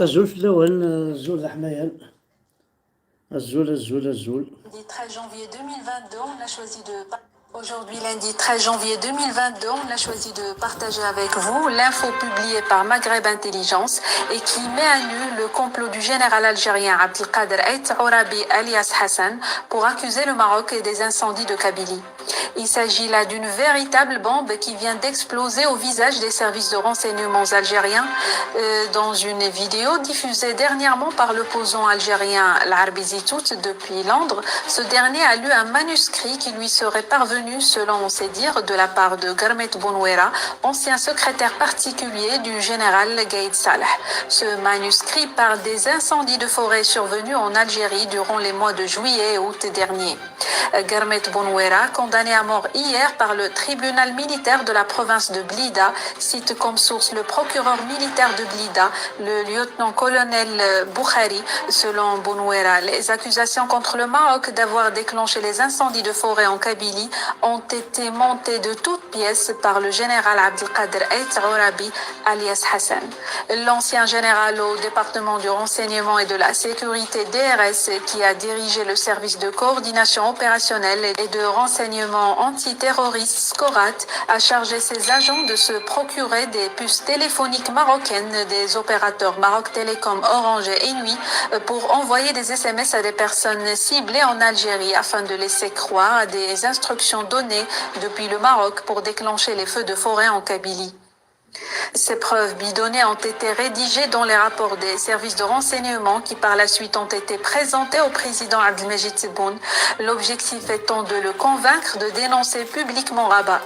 الزول في الأول الزول الحمايان الزول. Lundi 13 janvier 2022, on a choisi de Aujourd'hui, lundi 13 janvier 2022, on a choisi de partager avec vous l'info publiée par Maghreb Intelligence et qui met à nu le complot du général algérien Abdelkader Aït Orabi alias Hassan pour accuser le Maroc des incendies de Kabylie. Il s'agit là d'une véritable bombe qui vient d'exploser au visage des services de renseignement algériens dans une vidéo diffusée dernièrement par l'opposant algérien L'Arbi Zitout depuis Londres. Ce dernier a lu un manuscrit qui lui serait parvenu selon ses dires de la part de Garmet Bounouera, ancien secrétaire particulier du général Gaïd Salah. Ce manuscrit parle des incendies de forêt survenus en Algérie durant les mois de juillet et août dernier. Garmet Bounouera, condamné à mort hier par le tribunal militaire de la province de Blida, cite comme source le procureur militaire de Blida, le lieutenant-colonel Boukhari. Selon Bounouera, les accusations contre le Maroc d'avoir déclenché les incendies de forêt en Kabylie ont été montées de toutes pièces par le général Abdelkader Aït Orabi alias Hassan. L'ancien général au département du renseignement et de la sécurité DRS qui a dirigé le service de coordination opérationnelle et de renseignement antiterroriste SCORAT a chargé ses agents de se procurer des puces téléphoniques marocaines des opérateurs Maroc Télécom, Orange et Inouï pour envoyer des SMS à des personnes ciblées en Algérie afin de laisser croire à des instructions données depuis le Maroc pour déclencher les feux de forêt en Kabylie. Ces preuves bidonnées ont été rédigées dans les rapports des services de renseignement qui par la suite ont été présentés au président Abdelmajid Tebboune, l'objectif étant de le convaincre de dénoncer publiquement Rabat.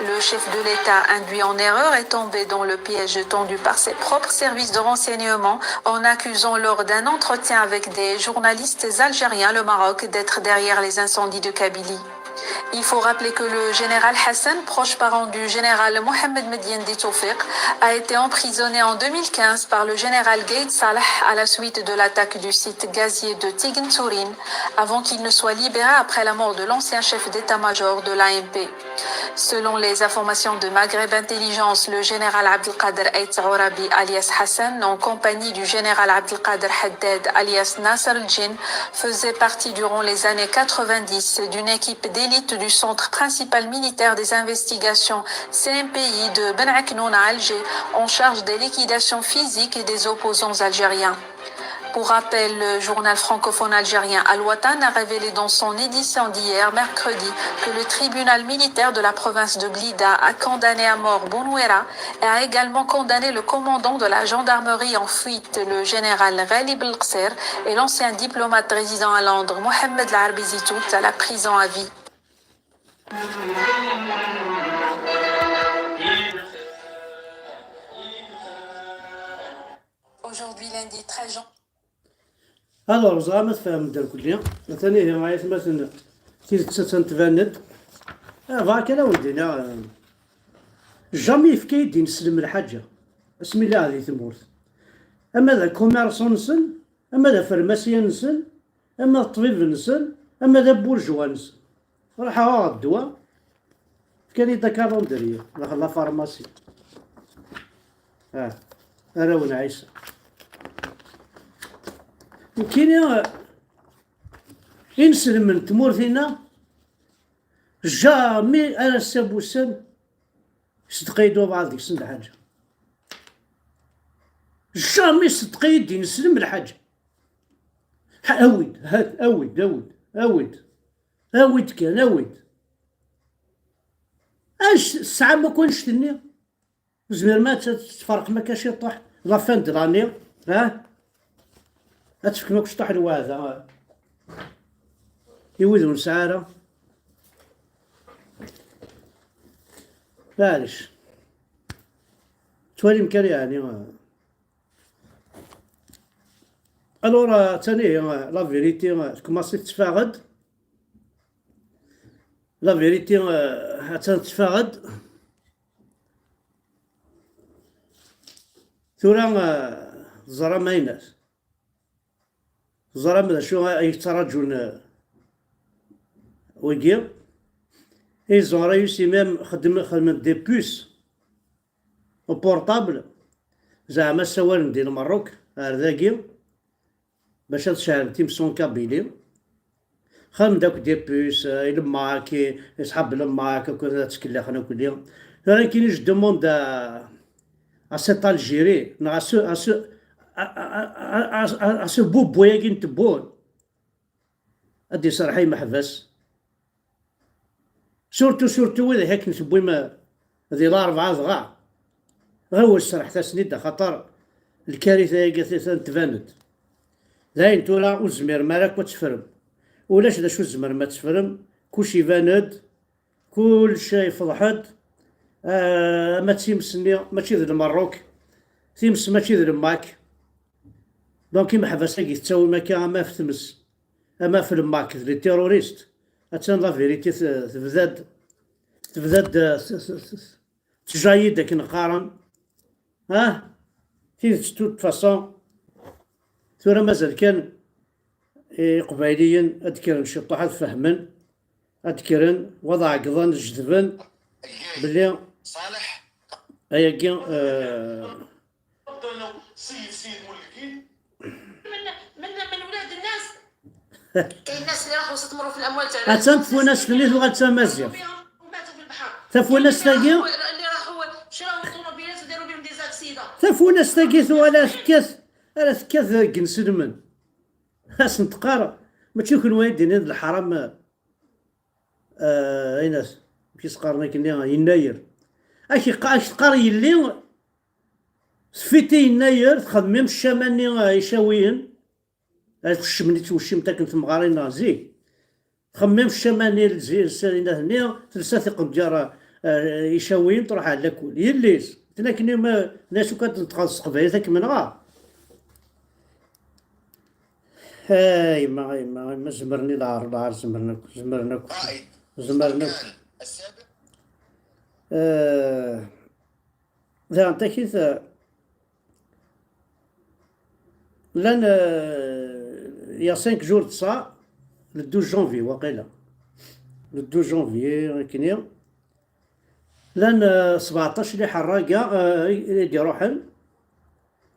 Le chef de l'État induit en erreur est tombé dans le piège tendu par ses propres services de renseignement en accusant lors d'un entretien avec des journalistes algériens le Maroc d'être derrière les incendies de Kabylie. Il faut rappeler que le général Hassan, proche parent du général Mohamed Mediendi Toufiq, a été emprisonné en 2015 par le général Gaïd Salah à la suite de l'attaque du site gazier de Tign Sourine, avant qu'il ne soit libéré après la mort de l'ancien chef d'état-major de l'AMP. Selon les informations de Maghreb Intelligence, le général Abdelkader Aït Orabi alias Hassan, en compagnie du général Abdelkader Haddad alias Nasser el-Djinn, faisait partie durant les années 90 d'une équipe d'élite du Centre principal militaire des investigations CMPI de Ben Aknoun à Alger, en charge des liquidations physiques des opposants algériens. Pour rappel, le journal francophone algérien Al-Watan a révélé dans son édition d'hier, mercredi, que le tribunal militaire de la province de Blida a condamné à mort Bounouera et a également condamné le commandant de la gendarmerie en fuite, le général Ghali Belqser, et l'ancien diplomate résident à Londres, Mohamed L'Arbi Zitout, à la prison à vie. Aujourd'hui, lundi 13 janvier. الوغ زعما تفهم دار كليا ثاني هي معايا مثلا تتفند فاك انا ولدينا جامي في كيدي نسلم الحاجه بسم الله هذه ثمورت اما ذا كوميرسون نسل اما ذا فرماسيا نسل اما الطبيب نسل اما ذا بورجوا نسل راح الدواء كان داك روندريه لا فارماسي راون عيسى كاين ينسلم من تمورثينا جامي انا السابوسن صدقيدو بعض ديك السن الحاجه جامي صدقيد ينسلم الحاجه اويد هاد اويد كان اويد اش الساعه ما كنتش تني زمير ما تفرق ما كاش يطيح لا فان دراني هاتفك ماكش طاح الواذا يوذون سعارة معليش توالي مكان يعني الورا تاني لا فيريتي كوماسي تتفاقد لا فيريتي تتفاقد ثورا زرا مايناس زرا شو يتراجون ويجي ils ont réussi même خدمة دي بوس au portable زعما السوالم ديال المروك هذاكي باش تشعل تيمسون كابيلي خام داك دي بوس يلماك يسحب لماك كذا تسكلخنا كل ولكن جو دوموند à cet Algérie, à ce beau boyag نتبون ادي صراحة محبس سورتو إذا هيك نسبوي ما ذي الأربعة ضغاع غير صراحة سنيدة خطر الكارثة هي قاثيثة تبانت زين تولا وزمير مالك وتفرم ولاش دا شو الزمر ما تفرم كلشي باند كل شيء فضحت ما تيمسني ماشي ذي المروك تيمس ماشي ذي الماك دونك كيما حبساكي تساوي مكان ما في تمس اما في الماك لي تيروريست اتسان لا فيريتي تبداد تجايد داك نقارن توت فاسون ثورة مازال كان قبايليا اذكرن شطوحات فهمن اذكرن وضع قضان جذبن بلي صالح هيا كي سيد مولكين من ولاد الناس. كاين الناس اللي راحوا استثمروا في الاموال تاع غتنفو ناس تنيت وغتمازيغ وماتوا في البحر. تفو ناس تاقي اللي راحوا شراو طوموبيلات وداروا بهم دي زاكسيدا. تفو ناس تاقي ولا ثكاث على ثكاث كنسلمن خاص نتقارا ماشي كون واحد ديني الحرام اي ناس كيس قارنا كنا يناير اش قاري اللي سفيتي يناير تخدميم الشماني يشاويين الشمني توشي متا كنت مغارين نازي تخمم الشماني الزير السالينة هنيا ثلاثة قنجارة يشاويين تروح على كل يليس تناكني ما ناس كتنتقص قبايل تاك من غا هاي ما زمرني العار زمرناك السابق ذا انت كيف لان يا 5 جور تصا le 12 جونفي واقيلا le 12 جونفي كنيا لان 17 اللي حراقه اللي يروحن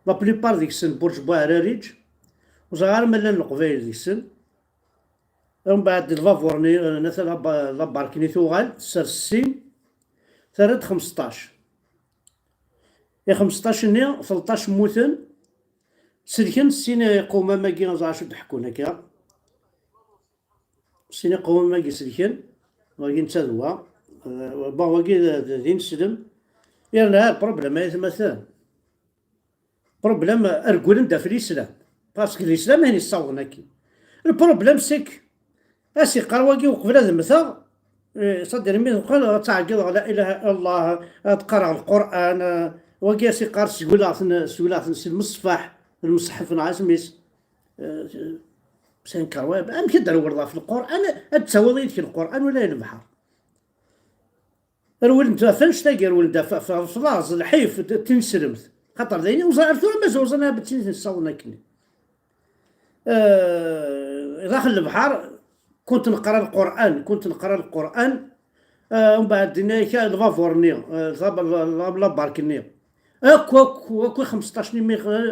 لا بليبار ديك السن برج بوهراريج وصغار مالا القبايل ديك السن ومن بعد الفافورني مثلا لاباركني ثوغال سرسين ثرد 15 يا 15 نيا 13 موثن سلكن سينا قوما ماكي غزا شو تحكون هكا سينا قوما ماكي سلكن واكي نتادوا با واكي دين سلم يلا بروبليم هاي مثلا بروبليم ارجول ندا في الاسلام باسكو الاسلام هاني صاونا كي البروبليم سيك اسي قرواكي وقبل هذا المثال صدر مين قال تعقد لا اله الا الله تقرا القران وقاسي قار سولات المصفح المصحف نعاسميس سين كرواب ام كدر ورضا في القران اتساوي في القران ولا البحر الولد فاش تاقي الولد في راس الحيف تنسلمت خاطر ذيني وزارتو ما زوزنا بتنساونا كني داخل البحر كنت نقرا القران ومن بعد دينا الفافورني لا باركني اكو 15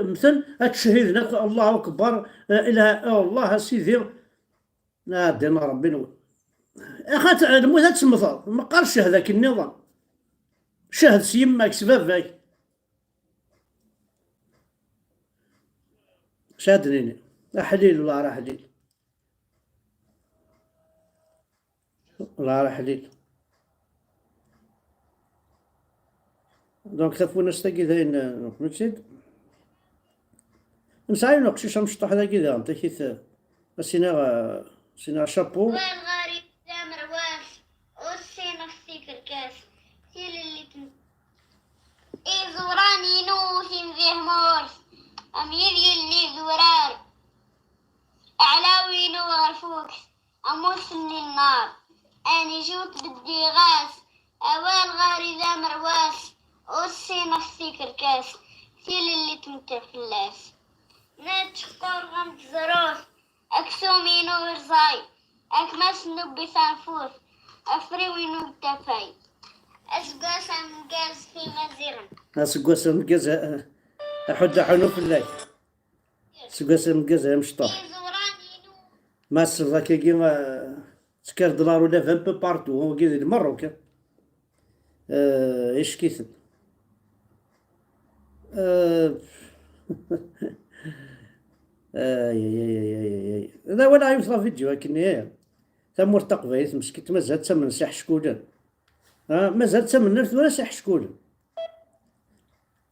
مثل تشهدنا الله اكبر اله الله سيدي نادينا ربي اخات الموت تسمثر ما قالش هذاك النظام شهد سيماك سبابك شادنيني حليل ولا راه حليل لا راه حليل دونك ثفونا ستاكي ذاين نسيت نسعي نقشيش مشطح ذا كذا انت كيف سينا شابو والغريب ذا مرواش والسينا فيك الكاس سيل اللي زوراني نوثين ذيه موش أمير يلي زوران أعلاوي نور فوكس أموسني النار أني جوت بدي غاس أوال غاري ذا مرواش والسينا فيك الكاس سيل اللي تمتفلاس نتشكر غمت زروس أكسومي نور زاي أكمس نبي سانفوس أفريوي نور تفاي أسقاس مقاز في مزيرن اسقوس مقاز أحد حنوف الله سكاسة مكازا مشطوح زوراني نو ما الصغا كي تكار دولار ولا فان بو بارتو هو كي المروك ايش كيثن اي هذا ولا يوصل فيديو لكن ثم مرتقبة مسكت مازال تسمن ساح شكولا مازال تسمن نرث ولا ساح شكولا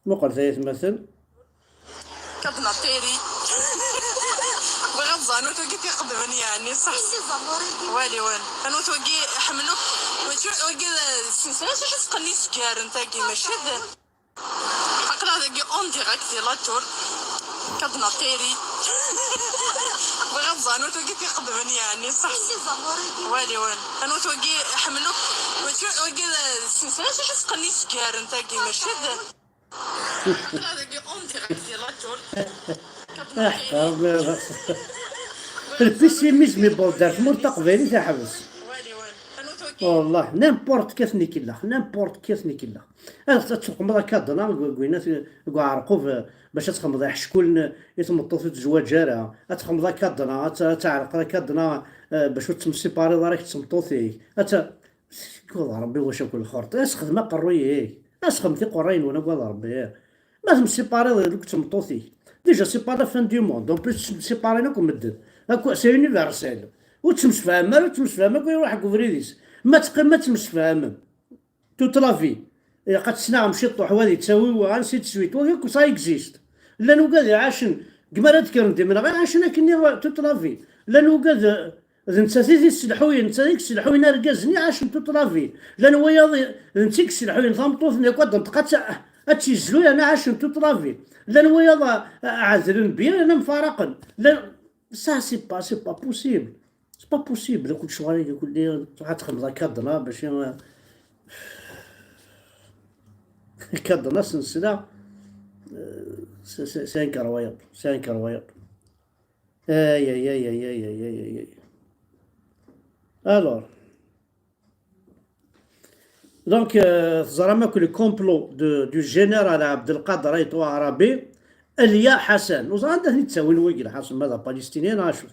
ما قلت مثلا كضنا تيري بغض انا توقي تقدمني يعني صح والي انا توقي حملوك وتوقي السلسله شو تقني سكار انت كي ماشي عقلا توقي اون ديريكت لا تور كضنا تيري بغض انا توقي تقدمني يعني صح والي انا توقي حملوك وتوقي السلسله شو تقني سكار انت كي ماشي عقلا توقي اون ديريكت لا تور البيسيميزم يبغى دارت مرتقبة تحبس والله نيمبورت كيفني كلا نيمبورت كيفني كلا انا تخمض كادنا قوينا عرقوا باش تخمض حشكول يتمطوا في الزواجاره تخمض كادنا تعرق كادنا باش تمسيباري راك تمطوثي قول ربي واش كل خرط اسخدم قروي اسخدم في قرين وانا قول ربي ما تمسيباري دوك تمطوثي ديجا سي با لا فان دو موند دونك بليس تسيبارينا كوم مدن هاكا سي يونيفرسال وتمسفاهمك ويروح كوفريديس ما تمسفاهم توت لا في قد تصنع مشي طوح هذه تساوي وغنسي تسويت وهيك سا اكزيست لا نوقاد عاشن كما تذكر انت من غير عاشن كني توت لا في لا نوقاد انت تيزي السلحوي انت ديك السلحوي نركزني عاشن توت لا في لا نويا انت ديك السلحوي نطمطوثني كود نتقات اتشيزلو انا عاشن توت لا في لا نويا عازلين بيا انا مفارقا لا سا سي با بوسيبل سي با بوسيبل كل شويه يقول لي تروح تخمض كادنا باش كادنا سلسله سي ان كروياب سي ان كروياب اي الور دونك زعما كل كومبلو دو جينيرال عبد القادر ايتو عربي اليا حسن وزعما نتساوي نويل حسن ماذا بالستينيين اشوف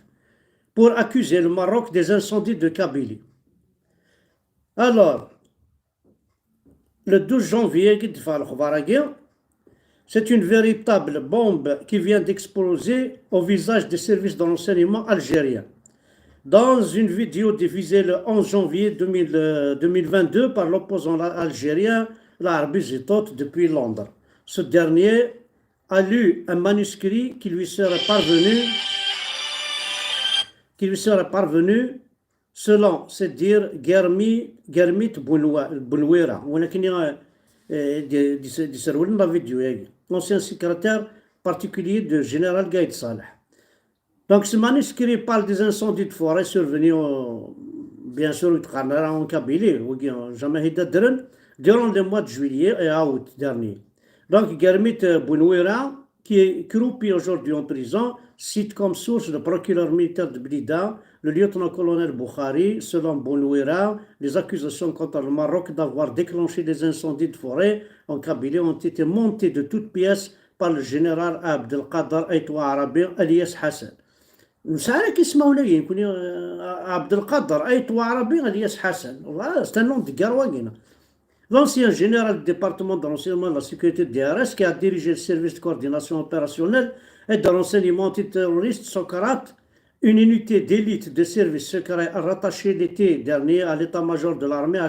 pour accuser le Maroc des incendies de Kabylie. Alors, le 12 janvier, c'est une véritable bombe qui vient d'exploser au visage des services de renseignement algériens. Dans une vidéo diffusée le 11 janvier 2022 par l'opposant algérien, l'Arbi Zitot, depuis Londres. Ce dernier a lu un manuscrit qui lui serait parvenu selon, c'est dire, Germit Bounouira. L'ancien secrétaire particulier de général Gaïd Saleh. Donc ce manuscrit parle des incendies de forêt survenus bien sûr en Kabylie, durant les mois de juillet et août dernier. Donc Germit Bounouira, qui est croupi aujourd'hui en prison, cite comme source le procureur militaire de Blida, le lieutenant-colonel Boukhari. Selon Bounouira, les accusations contre le Maroc d'avoir déclenché des incendies de forêt en Kabylie ont été montées de toutes pièces par le général Abdelkader Aïtoua Arabi alias Hassan. مسالك اسمه لي يكون عبد القادر أيتوا عربي alias Hassan. Voilà, c'est un nom de guerre. L'ancien général du département de renseignement de la sécurité de DRS qui a dirigé le service de coordination opérationnelle et de renseignement antiterroriste Socrate, une unité d'élite de services secrets rattachée l'été dernier à l'état-major de l'armée,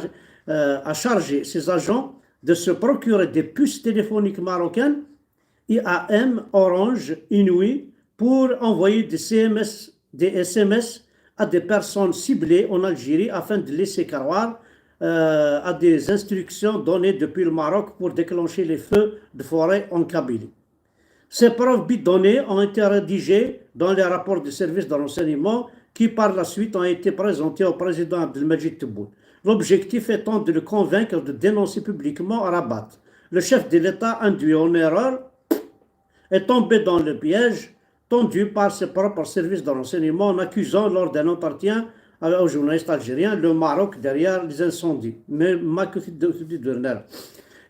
a chargé ses agents de se procurer des puces téléphoniques marocaines IAM, Orange, Inouï pour envoyer des SMS à des personnes ciblées en Algérie afin de laisser croire à des instructions données depuis le Maroc pour déclencher les feux de forêt en Kabylie. Ces preuves bidonnées ont été rédigées dans les rapports du service de renseignement qui par la suite ont été présentés au président Abdelmajid Tebboune. L'objectif étant de le convaincre de dénoncer publiquement Rabat. Le chef de l'État induit en erreur est tombé dans le piège tendu par ses propres services de renseignement en accusant lors d'un entretien aux journalistes algériens le Maroc derrière les incendies.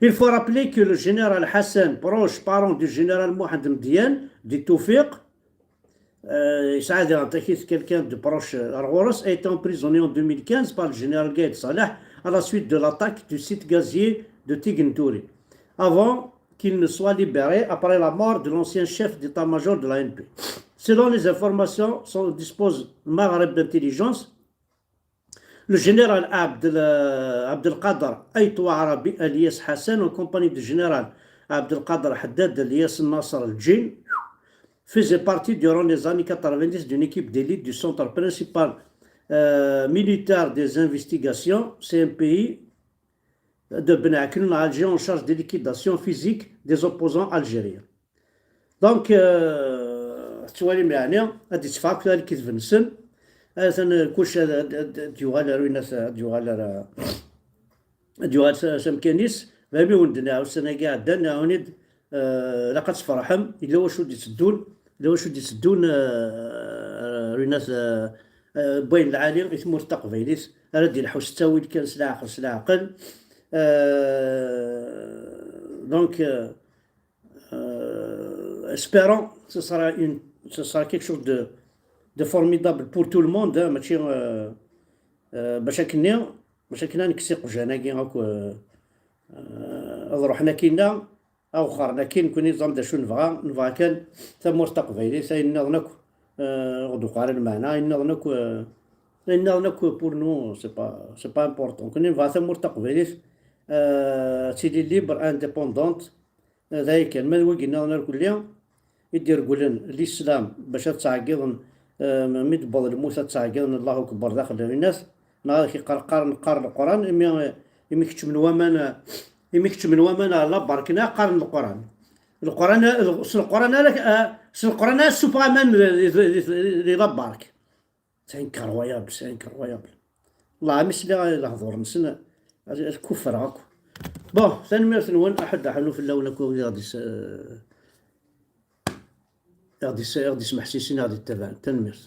Il faut rappeler que le général Hassan, proche parent du général Mohamed Mdiane, dit Toufiq, Saad Antakis, quelqu'un de proche Argoros, a été emprisonné en 2015 par le général Gaël Salah à la suite de l'attaque du site gazier de Tigentouri, avant qu'il ne soit libéré après la mort de l'ancien chef d'état-major de l'ANP. Selon les informations dont dispose le Maghreb d'intelligence, le général Abdelkader Aïtoua Arabi alias Hassan, en compagnie du général Abdelkader Haddad alias Nasser al-Djin, faisait partie durant les années 90 d'une équipe d'élite du Centre principal militaire des investigations, CMPI, de Ben Akin, en Algérie, en charge des liquidations physiques des opposants algériens. Donc, tu vois, les gens, ils disent qu'ils vont se faire, كلش ديوغال الناس ديوغال سمكانيس فهمي وندنا والسنة كاع دنا ونيد لقد تفرحهم إلا واش ودي تسدون إلا واش ودي تسدون الناس بين العالم اسمه التقبيليس ردي الحوس تساوي كان سلاح عقل donc espérons ce sera quelque chose de formidable pour tout le monde ماشي باش كنا نكسيق جانا كي هاك روحنا كينا او خرنا كي نكون نظام دا شو نبغى كان ثم مستقبلي سينضنك غدو قارن معنا ينضنك pour nous c'est pas important كنا نبغى ثم مستقبلي سيدي ليبر انديبوندونت ذاك كان ما وقلنا كل يدير قولن الاسلام باش تعقيضن مدبض الموسى تعقيضن الله اكبر داخل الناس نهار قارن القران يمكتب من ومن لا بركنا قارن القران سوبرمان لي لا بارك c'est incroyable الله مسلي الهضور نسنا الكفر هاكو بون ثاني ثنون احد حنو في اللون كو غادي سمح سيسين غادي تبان تنمير